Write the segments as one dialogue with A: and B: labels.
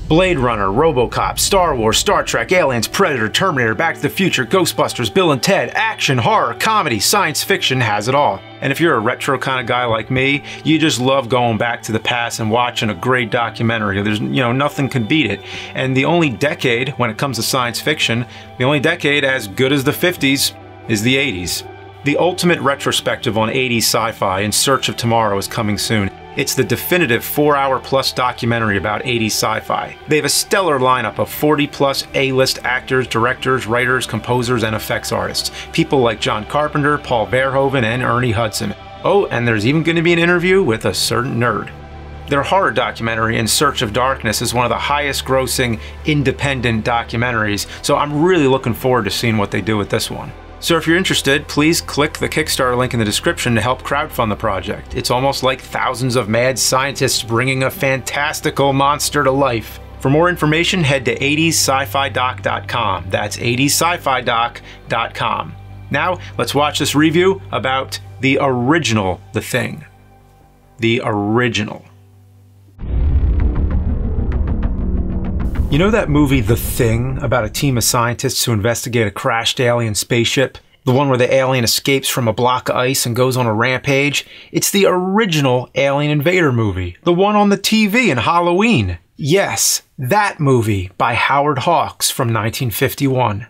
A: Blade Runner, RoboCop, Star Wars, Star Trek, Aliens, Predator, Terminator, Back to the Future, Ghostbusters, Bill and Ted, action, horror, comedy, science fiction has it all. And if you're a retro kind of guy like me, you just love going back to the past and watching a great documentary. There's, nothing can beat it. And the only decade, when it comes to science fiction, the only decade as good as the 50s is the 80s. The ultimate retrospective on 80s sci-fi, In Search of Tomorrow, is coming soon. It's the definitive 4-hour-plus documentary about 80s sci-fi. They have a stellar lineup of 40-plus A-list actors, directors, writers, composers, and effects artists. People like John Carpenter, Paul Verhoeven, and Ernie Hudson. Oh, and there's even going to be an interview with a certain nerd. Their horror documentary, In Search of Darkness, is one of the highest-grossing independent documentaries, so I'm really looking forward to seeing what they do with this one. So if you're interested, please click the Kickstarter link in the description to help crowdfund the project. It's almost like thousands of mad scientists bringing a fantastical monster to life. For more information, head to 80sscifidoc.com. That's 80sscifidoc.com. Now, let's watch this review about the original The Thing. The original. You know that movie The Thing, about a team of scientists who investigate a crashed alien spaceship? The one where the alien escapes from a block of ice and goes on a rampage? It's the original Alien Invader movie, the one on the TV in Halloween. Yes, that movie by Howard Hawks from 1951.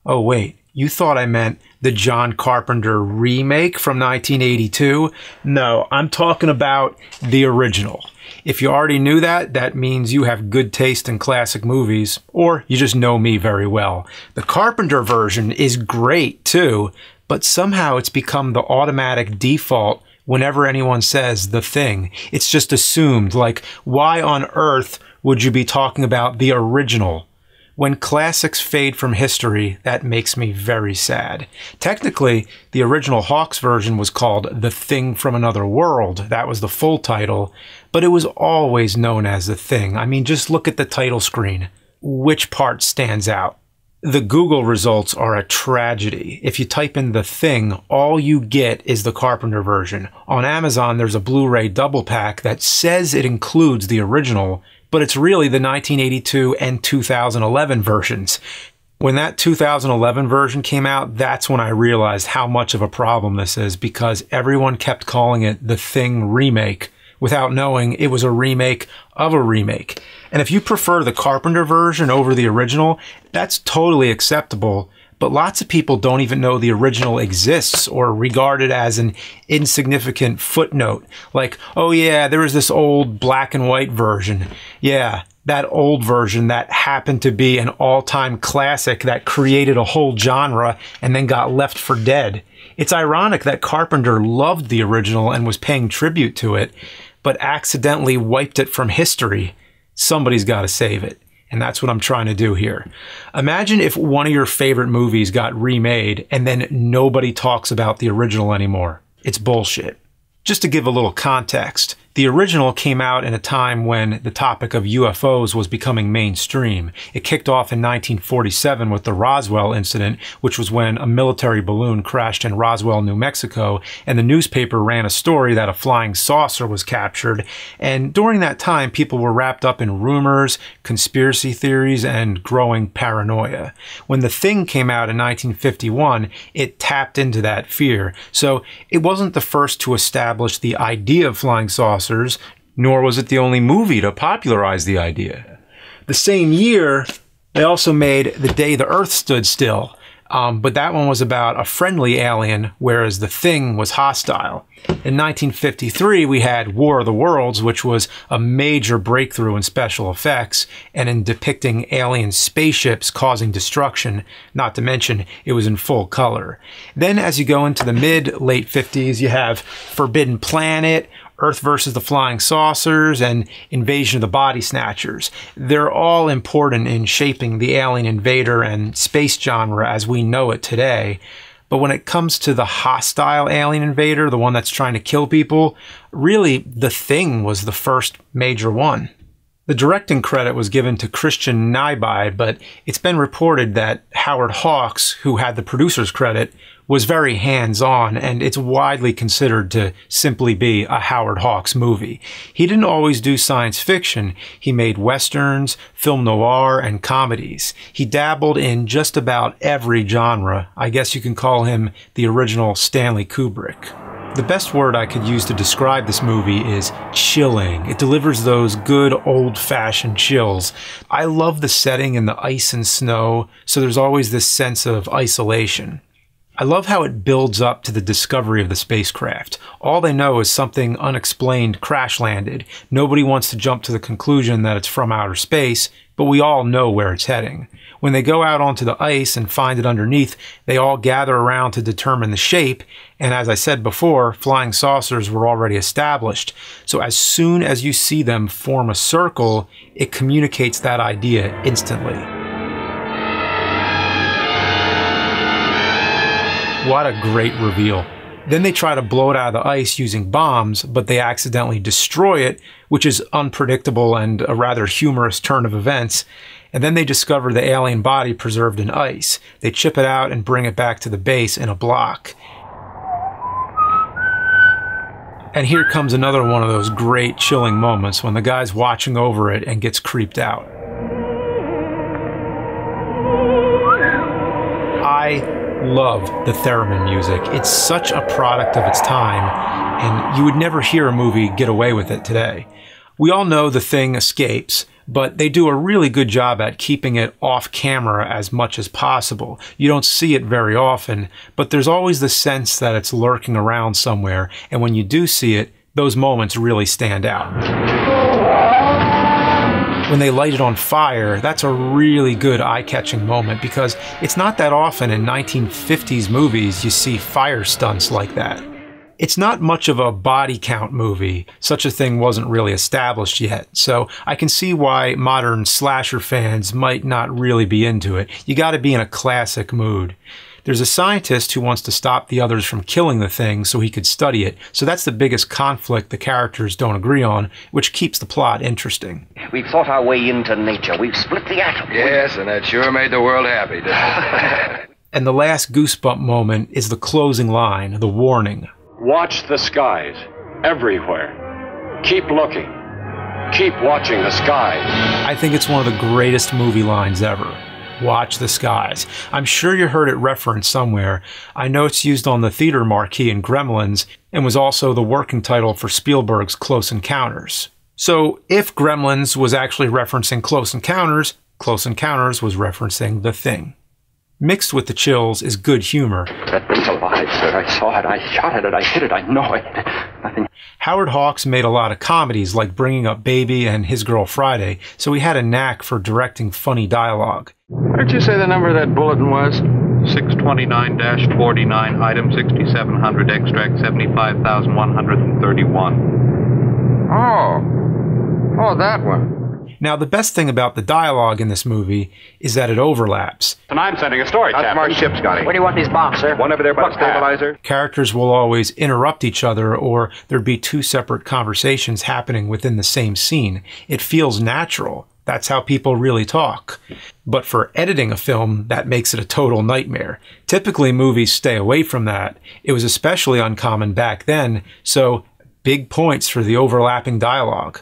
A: Oh wait, you thought I meant the John Carpenter remake from 1982? No, I'm talking about the original. If you already knew that, that means you have good taste in classic movies, or you just know me very well. The Carpenter version is great too, but somehow it's become the automatic default whenever anyone says The Thing. It's just assumed, like, why on earth would you be talking about the original? When classics fade from history, that makes me very sad. Technically, the original Hawks version was called The Thing from Another World. That was the full title, but it was always known as The Thing. I mean, just look at the title screen. Which part stands out? The Google results are a tragedy. If you type in The Thing, all you get is the Carpenter version. On Amazon, there's a Blu-ray double pack that says it includes the original, but it's really the 1982 and 2011 versions. When that 2011 version came out, that's when I realized how much of a problem this is, because everyone kept calling it The Thing Remake without knowing it was a remake of a remake. And if you prefer the Carpenter version over the original, that's totally acceptable. But lots of people don't even know the original exists or regard it as an insignificant footnote. Like, oh yeah, there was this old black and white version. Yeah, that old version that happened to be an all-time classic that created a whole genre and then got left for dead. It's ironic that Carpenter loved the original and was paying tribute to it, but accidentally wiped it from history. Somebody's got to save it. And that's what I'm trying to do here. Imagine if one of your favorite movies got remade and then nobody talks about the original anymore. It's bullshit. Just to give a little context, the original came out in a time when the topic of UFOs was becoming mainstream. It kicked off in 1947 with the Roswell incident, which was when a military balloon crashed in Roswell, New Mexico, and the newspaper ran a story that a flying saucer was captured. And during that time, people were wrapped up in rumors, conspiracy theories, and growing paranoia. When The Thing came out in 1951, it tapped into that fear. So it wasn't the first to establish the idea of flying saucers, nor was it the only movie to popularize the idea. The same year, they also made The Day the Earth Stood Still, but that one was about a friendly alien, whereas The Thing was hostile. In 1953, we had War of the Worlds, which was a major breakthrough in special effects and in depicting alien spaceships causing destruction, not to mention it was in full color. Then as you go into the mid-late 50s, you have Forbidden Planet, Earth versus the Flying Saucers, and Invasion of the Body Snatchers. They're all important in shaping the alien invader and space genre as we know it today. But when it comes to the hostile alien invader, the one that's trying to kill people, really The Thing was the first major one. The directing credit was given to Christian Nyby, but it's been reported that Howard Hawks, who had the producer's credit, was very hands-on, and it's widely considered to simply be a Howard Hawks movie. He didn't always do science fiction. He made westerns, film noir, and comedies. He dabbled in just about every genre. I guess you can call him the original Stanley Kubrick. The best word I could use to describe this movie is chilling. It delivers those good old-fashioned chills. I love the setting in the ice and snow, so there's always this sense of isolation. I love how it builds up to the discovery of the spacecraft. All they know is something unexplained crash landed. Nobody wants to jump to the conclusion that it's from outer space, but we all know where it's heading. When they go out onto the ice and find it underneath, they all gather around to determine the shape, and as I said before, flying saucers were already established. So as soon as you see them form a circle, it communicates that idea instantly. What a great reveal. Then they try to blow it out of the ice using bombs, but they accidentally destroy it, which is unpredictable and a rather humorous turn of events. And then they discover the alien body preserved in ice. They chip it out and bring it back to the base in a block. And here comes another one of those great chilling moments when the guy's watching over it and gets creeped out. I love the theremin music. It's such a product of its time, and you would never hear a movie get away with it today. We all know the thing escapes, but they do a really good job at keeping it off camera as much as possible. You don't see it very often, but there's always the sense that it's lurking around somewhere, and when you do see it, those moments really stand out. When they light it on fire, that's a really good eye-catching moment because it's not that often in 1950s movies you see fire stunts like that. It's not much of a body count movie. Such a thing wasn't really established yet, so I can see why modern slasher fans might not really be into it. You gotta be in a classic mood. There's a scientist who wants to stop the others from killing the thing so he could study it, so that's the biggest conflict the characters don't agree on, which keeps the plot interesting.
B: We've thought our way into nature. We've split the atom.
C: Yes, and that sure made the world happy, didn't it?
A: And the last goosebump moment is the closing line, the warning.
D: Watch the skies, everywhere. Keep looking. Keep watching the skies.
A: I think it's one of the greatest movie lines ever. Watch the skies. I'm sure you heard it referenced somewhere. I know it's used on the theater marquee in Gremlins and was also the working title for Spielberg's Close Encounters. So if Gremlins was actually referencing Close Encounters was referencing The Thing. Mixed with the chills is good humor.
E: That thing's alive, sir. I saw it. I shot at it. I hit it. I know it. Nothing.
A: Howard Hawks made a lot of comedies like Bringing Up Baby and His Girl Friday, so he had a knack for directing funny dialogue.
C: Why don't you say the number of that bulletin was? 629-49, item 6700, extract 75,131. Oh, that one.
A: Now, the best thing about the dialogue in this movie is that it overlaps.
D: And I'm sending a story,
C: That's
D: Captain.
C: from our ship, Scotty.
B: Where do you want these bombs, sir?
C: One over there by the stabilizer.
A: Characters will always interrupt each other, or there'd be two separate conversations happening within the same scene. It feels natural. That's how people really talk. But for editing a film, that makes it a total nightmare. Typically, movies stay away from that. It was especially uncommon back then, so big points for the overlapping dialogue.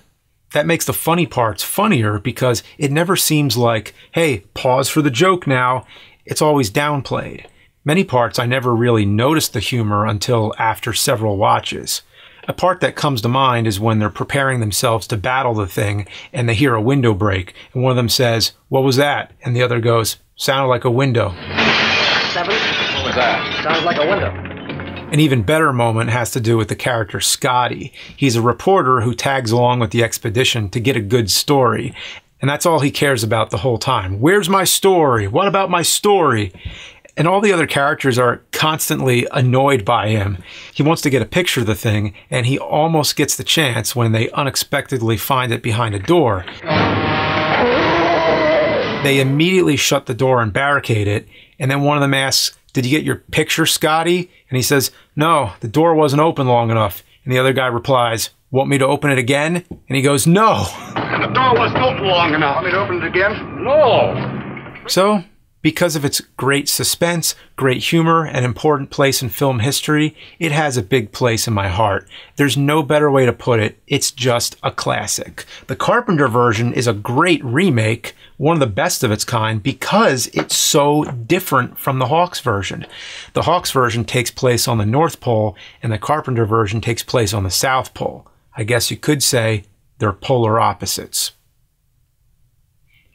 A: That makes the funny parts funnier because it never seems like, hey, pause for the joke now. It's always downplayed. Many parts I never really noticed the humor until after several watches. A part that comes to mind is when they're preparing themselves to battle the thing and they hear a window break and one of them says, "What was that?" And the other goes, "Sounded like a window."
B: 7?
C: What was that?
B: Sounds like a window.
A: An even better moment has to do with the character Scotty. He's a reporter who tags along with the expedition to get a good story. And that's all he cares about the whole time. Where's my story? What about my story? And all the other characters are constantly annoyed by him. He wants to get a picture of the thing, and he almost gets the chance when they unexpectedly find it behind a door. They immediately shut the door and barricade it, and then one of them asks, "Did you get your picture, Scotty?" And he says, "No, the door wasn't open long enough." And the other guy replies, Want me to open it again? And he goes, no.
D: And the door wasn't open long enough.
C: Want me to open it again?
D: No.
A: So, because of its great suspense, great humor, and important place in film history, it has a big place in my heart. There's no better way to put it. It's just a classic. The Carpenter version is a great remake, one of the best of its kind, because it's so different from the Hawks version. The Hawks version takes place on the North Pole, and the Carpenter version takes place on the South Pole. I guess you could say they're polar opposites.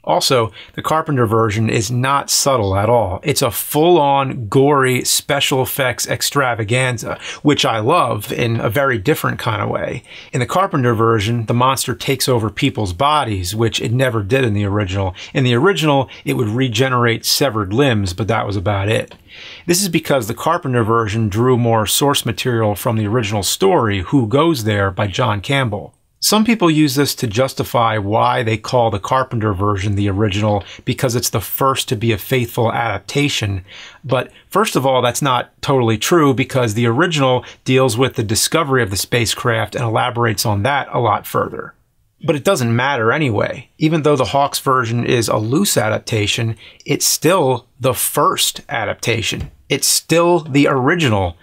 A: Also, the Carpenter version is not subtle at all. It's a full-on, gory, special effects extravaganza, which I love in a very different kind of way. In the Carpenter version, the monster takes over people's bodies, which it never did in the original. In the original, it would regenerate severed limbs, but that was about it. This is because the Carpenter version drew more source material from the original story, Who Goes There, by John Campbell. Some people use this to justify why they call the Carpenter version the original, because it's the first to be a faithful adaptation. But first of all, that's not totally true, because the original deals with the discovery of the spacecraft and elaborates on that a lot further. But it doesn't matter anyway. Even though the Hawks version is a loose adaptation, it's still the first adaptation. It's still the original.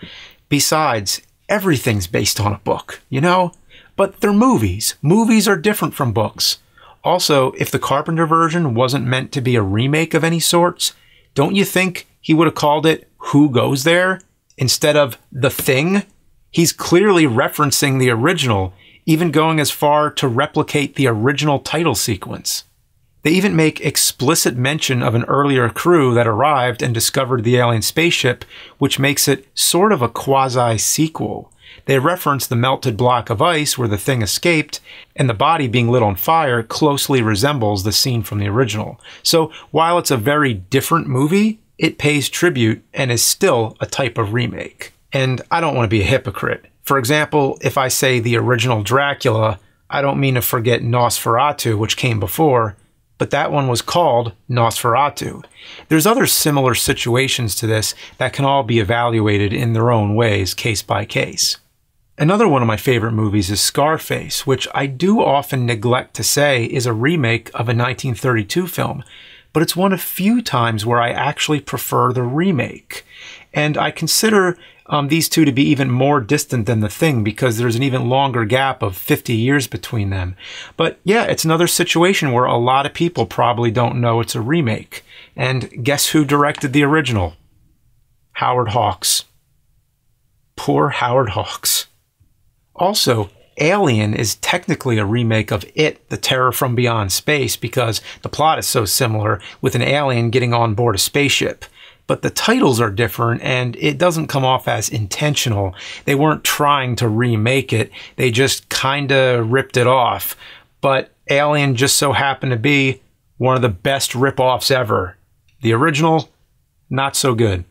A: Besides, everything's based on a book, you know? But they're movies. Movies are different from books. Also, if the Carpenter version wasn't meant to be a remake of any sorts, don't you think he would have called it Who Goes There instead of The Thing? He's clearly referencing the original, even going as far to replicate the original title sequence. They even make explicit mention of an earlier crew that arrived and discovered the alien spaceship, which makes it sort of a quasi-sequel. They reference the melted block of ice where the thing escaped, and the body being lit on fire closely resembles the scene from the original. So while it's a very different movie, it pays tribute and is still a type of remake. And I don't want to be a hypocrite. For example, if I say the original Dracula, I don't mean to forget Nosferatu, which came before, but that one was called Nosferatu. There's other similar situations to this that can all be evaluated in their own ways, case by case. Another one of my favorite movies is Scarface, which I do often neglect to say is a remake of a 1932 film, but it's one of few times where I actually prefer the remake. And I consider these two to be even more distant than The Thing because there's an even longer gap of 50 years between them. But yeah, it's another situation where a lot of people probably don't know it's a remake. And guess who directed the original? Howard Hawks. Poor Howard Hawks. Also, Alien is technically a remake of It, The Terror from Beyond Space, because the plot is so similar, with an alien getting on board a spaceship. But the titles are different, and it doesn't come off as intentional. They weren't trying to remake it, they just kinda ripped it off. But Alien just so happened to be one of the best rip-offs ever. The original, not so good.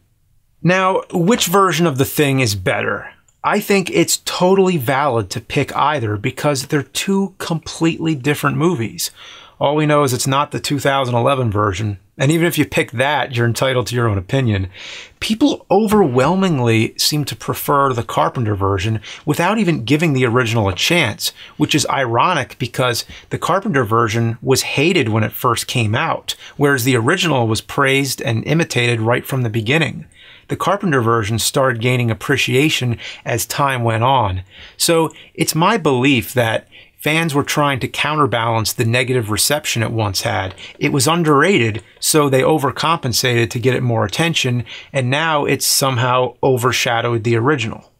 A: Now, which version of The Thing is better? I think it's totally valid to pick either because they're two completely different movies. All we know is it's not the 2011 version, and even if you pick that, you're entitled to your own opinion. People overwhelmingly seem to prefer the Carpenter version without even giving the original a chance, which is ironic because the Carpenter version was hated when it first came out, whereas the original was praised and imitated right from the beginning. The Carpenter version started gaining appreciation as time went on. So it's my belief that fans were trying to counterbalance the negative reception it once had. It was underrated, so they overcompensated to get it more attention, and now it's somehow overshadowed the original.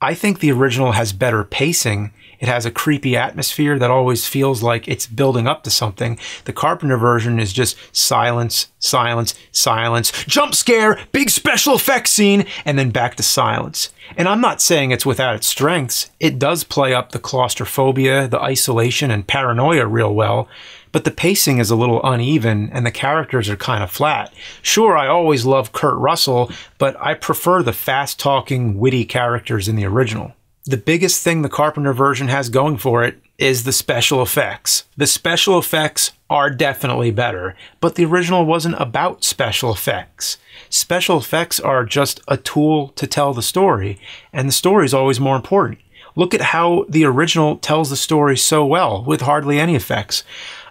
A: I think the original has better pacing. It has a creepy atmosphere that always feels like it's building up to something. The Carpenter version is just silence, silence, silence, jump scare, big special effects scene, and then back to silence. And I'm not saying it's without its strengths. It does play up the claustrophobia, the isolation, and paranoia real well, but the pacing is a little uneven and the characters are kind of flat. Sure, I always love Kurt Russell, but I prefer the fast-talking, witty characters in the original. The biggest thing the Carpenter version has going for it is the special effects. The special effects are definitely better, but the original wasn't about special effects. Special effects are just a tool to tell the story, and the story is always more important. Look at how the original tells the story so well, with hardly any effects.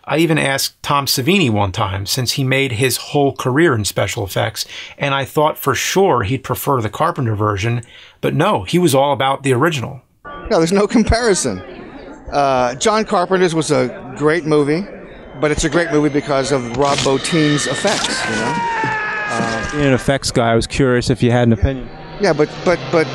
A: I even asked Tom Savini one time, since he made his whole career in special effects, and I thought for sure he'd prefer the Carpenter version, but no, he was all about the original.
F: No, there's no comparison. John Carpenter's was a great movie, but it's a great movie because of Rob Bottin's effects, you know?
G: Being an effects guy, I was curious if you had an opinion.
F: Yeah, but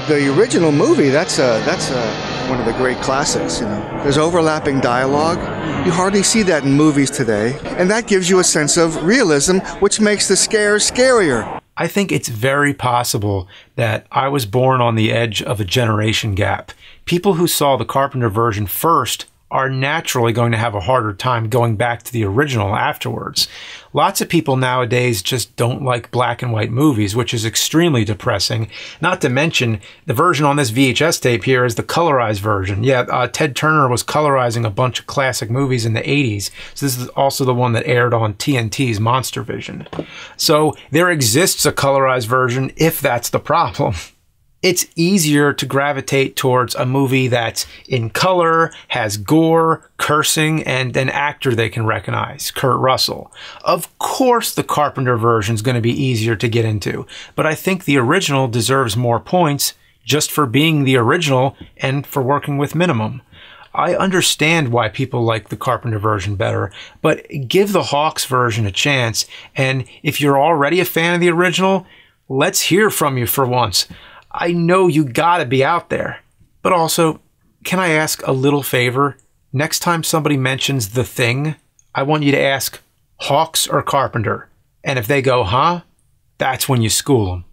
F: the original movie, that's one of the great classics, you know. There's overlapping dialogue. You hardly see that in movies today, and that gives you a sense of realism, which makes the scares scarier.
A: I think it's very possible that I was born on the edge of a generation gap. People who saw the Carpenter version first are naturally going to have a harder time going back to the original afterwards. Lots of people nowadays just don't like black and white movies, which is extremely depressing. Not to mention, the version on this VHS tape here is the colorized version. Yeah, Ted Turner was colorizing a bunch of classic movies in the 80s. So this is also the one that aired on TNT's Monster Vision. So there exists a colorized version if that's the problem. It's easier to gravitate towards a movie that's in color, has gore, cursing, and an actor they can recognize, Kurt Russell. Of course the Carpenter version is going to be easier to get into, but I think the original deserves more points just for being the original and for working with minimum. I understand why people like the Carpenter version better, but give the Hawks version a chance, and if you're already a fan of the original, let's hear from you for once. I know you gotta be out there. But also, can I ask a little favor? Next time somebody mentions The Thing, I want you to ask Hawks or Carpenter. And if they go, huh? That's when you school them.